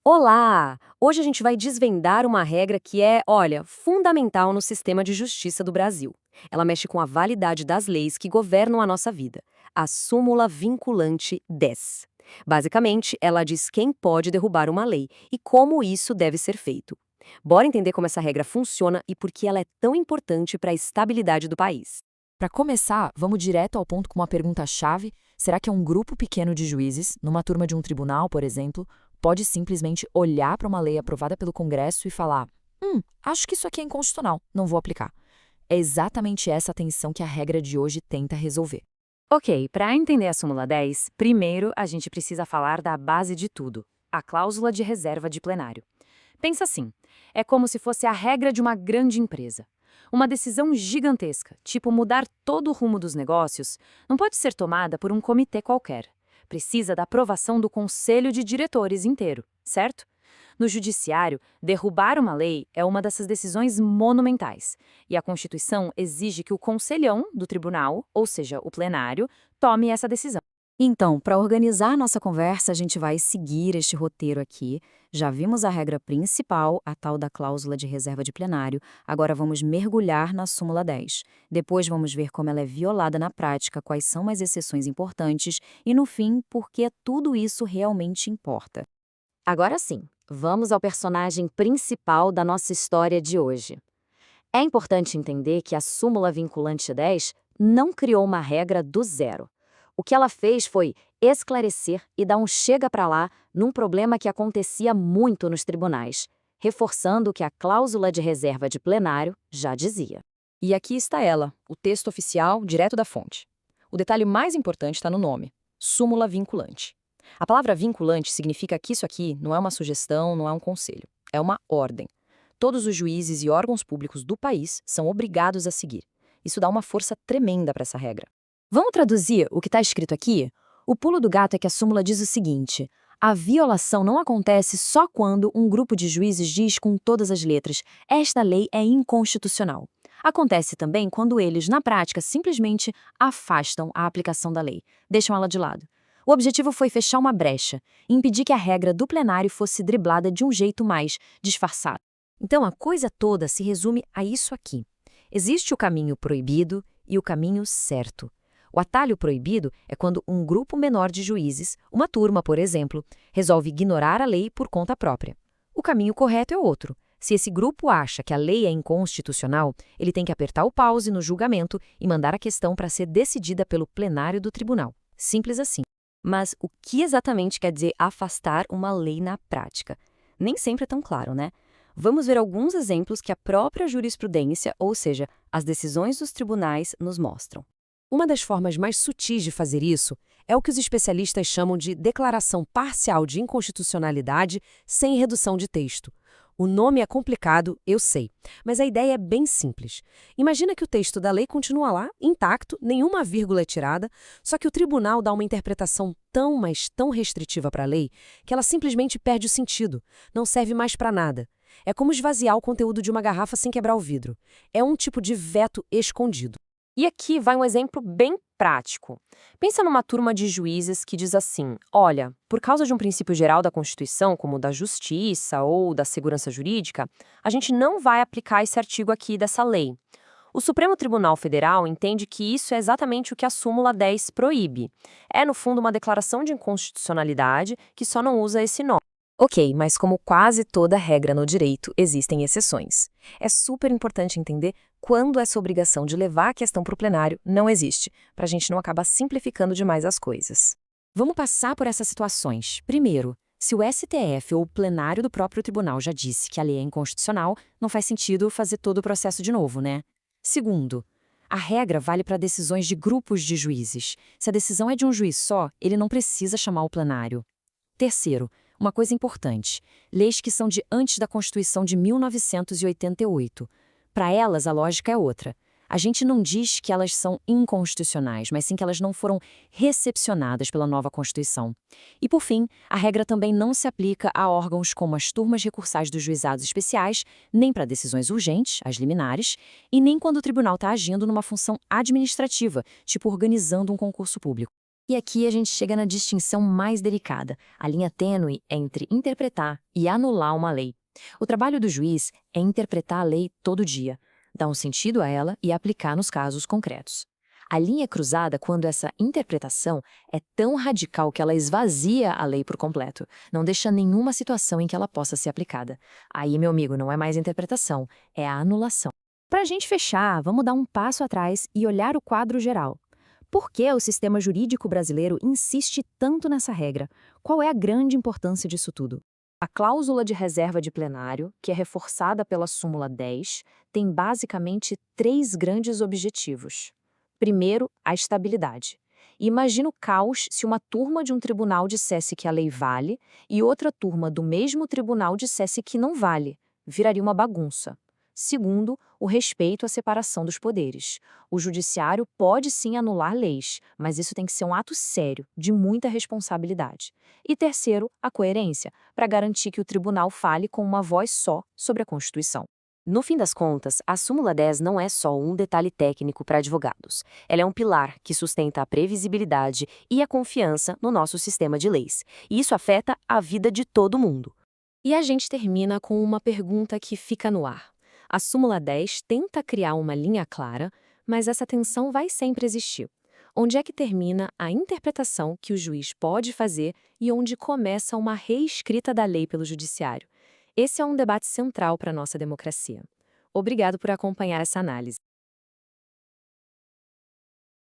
Olá! Hoje a gente vai desvendar uma regra que é, olha, fundamental no sistema de justiça do Brasil. Ela mexe com a validade das leis que governam a nossa vida. A súmula vinculante 10. Basicamente, ela diz quem pode derrubar uma lei e como isso deve ser feito. Bora entender como essa regra funciona e por que ela é tão importante para a estabilidade do país. Para começar, vamos direto ao ponto com uma pergunta-chave. Será que um grupo pequeno de juízes, numa turma de um tribunal, por exemplo, pode simplesmente olhar para uma lei aprovada pelo Congresso e falar: acho que isso aqui é inconstitucional, não vou aplicar? É exatamente essa a tensão que a regra de hoje tenta resolver. Ok, para entender a súmula 10, primeiro a gente precisa falar da base de tudo, a cláusula de reserva de plenário. Pensa assim, é como se fosse a regra de uma grande empresa. Uma decisão gigantesca, tipo mudar todo o rumo dos negócios, não pode ser tomada por um comitê qualquer. Precisa da aprovação do conselho de diretores inteiro, certo? No judiciário, derrubar uma lei é uma dessas decisões monumentais, e a Constituição exige que o conselhão do tribunal, ou seja, o plenário, tome essa decisão. Então, para organizar nossa conversa, a gente vai seguir este roteiro aqui. Já vimos a regra principal, a tal da cláusula de reserva de plenário. Agora vamos mergulhar na súmula 10. Depois vamos ver como ela é violada na prática, quais são as exceções importantes e, no fim, por que tudo isso realmente importa. Agora sim, vamos ao personagem principal da nossa história de hoje. É importante entender que a súmula vinculante 10 não criou uma regra do zero. O que ela fez foi esclarecer e dar um chega para lá num problema que acontecia muito nos tribunais, reforçando o que a cláusula de reserva de plenário já dizia. E aqui está ela, o texto oficial direto da fonte. O detalhe mais importante está no nome: súmula vinculante. A palavra vinculante significa que isso aqui não é uma sugestão, não é um conselho. É uma ordem. Todos os juízes e órgãos públicos do país são obrigados a seguir. Isso dá uma força tremenda para essa regra. Vamos traduzir o que está escrito aqui? O pulo do gato é que a súmula diz o seguinte: a violação não acontece só quando um grupo de juízes diz com todas as letras: esta lei é inconstitucional. Acontece também quando eles, na prática, simplesmente afastam a aplicação da lei, deixam ela de lado. O objetivo foi fechar uma brecha e impedir que a regra do plenário fosse driblada de um jeito mais disfarçado. Então, a coisa toda se resume a isso aqui. Existe o caminho proibido e o caminho certo. O atalho proibido é quando um grupo menor de juízes, uma turma, por exemplo, resolve ignorar a lei por conta própria. O caminho correto é outro. Se esse grupo acha que a lei é inconstitucional, ele tem que apertar o pause no julgamento e mandar a questão para ser decidida pelo plenário do tribunal. Simples assim. Mas o que exatamente quer dizer afastar uma lei na prática? Nem sempre é tão claro, né? Vamos ver alguns exemplos que a própria jurisprudência, ou seja, as decisões dos tribunais, nos mostram. Uma das formas mais sutis de fazer isso é o que os especialistas chamam de declaração parcial de inconstitucionalidade sem redução de texto. O nome é complicado, eu sei, mas a ideia é bem simples. Imagina que o texto da lei continua lá, intacto, nenhuma vírgula é tirada, só que o tribunal dá uma interpretação tão, mas tão restritiva para a lei que ela simplesmente perde o sentido, não serve mais para nada. É como esvaziar o conteúdo de uma garrafa sem quebrar o vidro. É um tipo de veto escondido. E aqui vai um exemplo bem prático. Pensa numa turma de juízes que diz assim: olha, por causa de um princípio geral da Constituição, como o da justiça ou da segurança jurídica, a gente não vai aplicar esse artigo aqui dessa lei. O Supremo Tribunal Federal entende que isso é exatamente o que a súmula 10 proíbe. É, no fundo, uma declaração de inconstitucionalidade que só não usa esse nome. Ok, mas como quase toda regra no direito, existem exceções. É super importante entender quando essa obrigação de levar a questão para o plenário não existe, para a gente não acabar simplificando demais as coisas. Vamos passar por essas situações. Primeiro, se o STF ou o plenário do próprio tribunal já disse que a lei é inconstitucional, não faz sentido fazer todo o processo de novo, né? Segundo, a regra vale para decisões de grupos de juízes. Se a decisão é de um juiz só, ele não precisa chamar o plenário. Terceiro, uma coisa importante, leis que são de antes da Constituição de 1988. Para elas, a lógica é outra. A gente não diz que elas são inconstitucionais, mas sim que elas não foram recepcionadas pela nova Constituição. E, por fim, a regra também não se aplica a órgãos como as turmas recursais dos juizados especiais, nem para decisões urgentes, as liminares, e nem quando o tribunal está agindo numa função administrativa, tipo organizando um concurso público. E aqui a gente chega na distinção mais delicada, a linha tênue entre interpretar e anular uma lei. O trabalho do juiz é interpretar a lei todo dia, dar um sentido a ela e aplicar nos casos concretos. A linha é cruzada quando essa interpretação é tão radical que ela esvazia a lei por completo, não deixa nenhuma situação em que ela possa ser aplicada. Aí, meu amigo, não é mais interpretação, é a anulação. Para a gente fechar, vamos dar um passo atrás e olhar o quadro geral. Por que o sistema jurídico brasileiro insiste tanto nessa regra? Qual é a grande importância disso tudo? A cláusula de reserva de plenário, que é reforçada pela súmula 10, tem basicamente 3 grandes objetivos. Primeiro, a estabilidade. Imagina o caos se uma turma de um tribunal dissesse que a lei vale e outra turma do mesmo tribunal dissesse que não vale. Viraria uma bagunça. Segundo, o respeito à separação dos poderes. O judiciário pode sim anular leis, mas isso tem que ser um ato sério, de muita responsabilidade. E terceiro, a coerência, para garantir que o tribunal fale com uma voz só sobre a Constituição. No fim das contas, a súmula 10 não é só um detalhe técnico para advogados. Ela é um pilar que sustenta a previsibilidade e a confiança no nosso sistema de leis. E isso afeta a vida de todo mundo. E a gente termina com uma pergunta que fica no ar. A súmula 10 tenta criar uma linha clara, mas essa tensão vai sempre existir. Onde é que termina a interpretação que o juiz pode fazer e onde começa uma reescrita da lei pelo judiciário? Esse é um debate central para a nossa democracia. Obrigado por acompanhar essa análise.